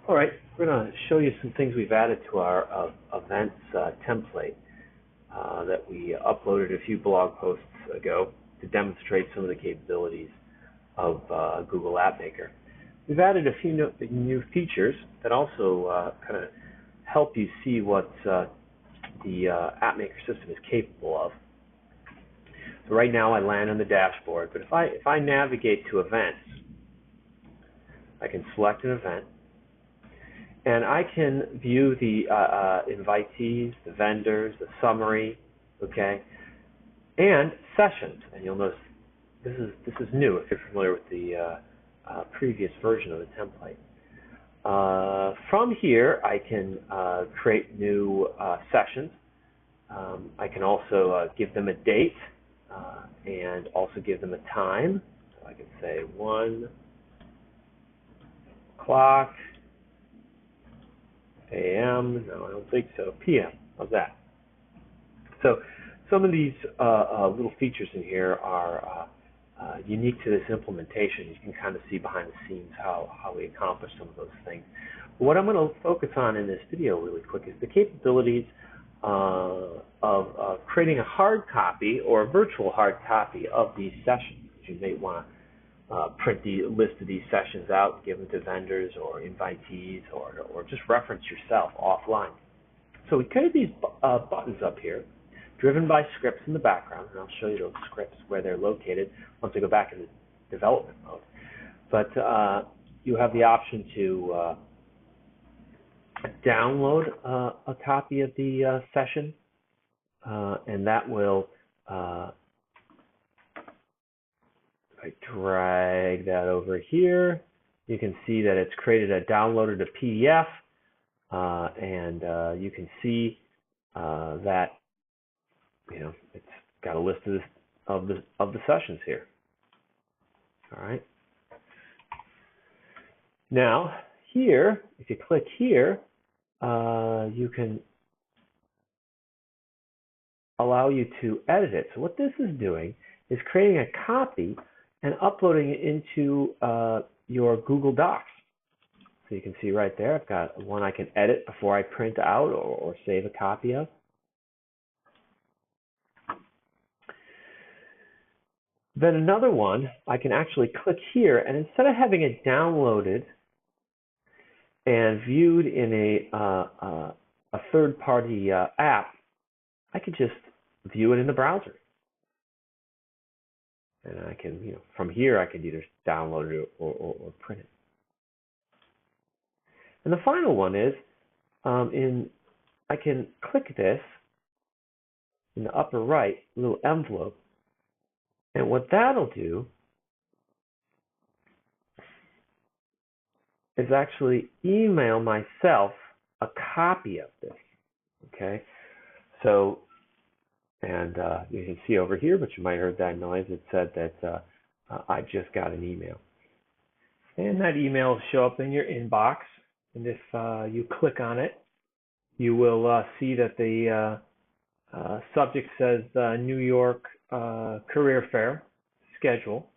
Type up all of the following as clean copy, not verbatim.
All right, we're going to show you some things we've added to our events template that we uploaded a few blog posts ago to demonstrate some of the capabilities of Google App Maker. We've added a few new features that also kind of help you see what the App Maker system is capable of. So right now I land on the dashboard, but if I navigate to events, I can select an event, and I can view the invitees, the vendors, the summary, okay, and sessions. And you'll notice this is new if you're familiar with the previous version of the template. From here, I can create new sessions. I can also give them a date and also give them a time. So I can say 1 o'clock a.m. No, I don't think so. p.m. How's that? So some of these little features in here are unique to this implementation. You can kind of see behind the scenes how we accomplish some of those things. But what I'm going to focus on in this video really quick is the capabilities of creating a hard copy or a virtual hard copy of these sessions. You may want to print the list of these sessions out, give them to vendors or invitees, or just reference yourself offline. So we created these buttons up here, driven by scripts in the background, and I'll show you those scripts where they're located once I go back into development mode. But you have the option to download a copy of the session, and that will, if I drag that over here, you can see that it's downloaded a PDF, and you can see that it's got a list of the sessions here. All right. Now here, if you click here, you can allow you to edit it. So what this is doing is creating a copy and uploading it into your Google Docs. So you can see right there, I've got one I can edit before I print out or save a copy of. Then another one, I can actually click here, and instead of having it downloaded and viewed in a third-party app, I could just view it in the browser. And I can, from here, I could either download it or print it. And the final one is, I can click this in the upper right, little envelope, and what that'll do is actually email myself a copy of this, okay? So, and you can see over here, but you might have heard that noise. It said that I just got an email. And that email will show up in your inbox, and if you click on it, you will see that the subject says New York Career Fair schedule,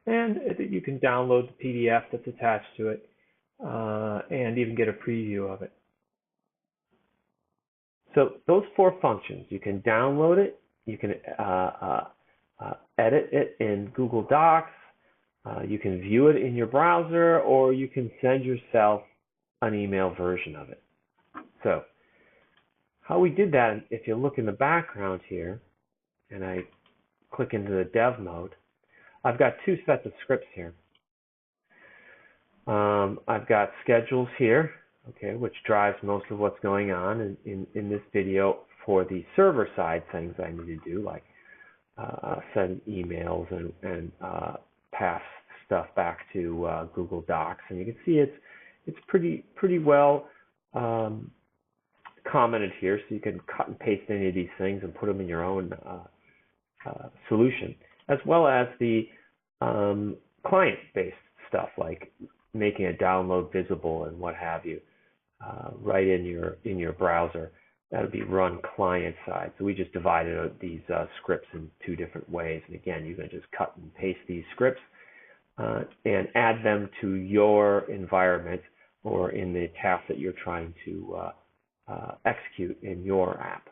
and you can download the PDF that's attached to it and even get a preview of it. So those 4 functions, you can download it, you can edit it in Google Docs, you can view it in your browser, or you can send yourself an email version of it. So how we did that, if you look in the background here, and I click into the dev mode, I've got 2 sets of scripts here. I've got schedules here, okay, which drives most of what's going on in this video for the server side things I need to do, like send emails and pass stuff back to Google Docs. And you can see it's pretty well commented here, so you can cut and paste any of these things and put them in your own solution, as well as the client-based stuff like making a download visible and what have you, right in your browser. That would be run client side. So we just divided these scripts in 2 different ways. And again, you can just cut and paste these scripts and add them to your environment or in the task that you're trying to execute in your app.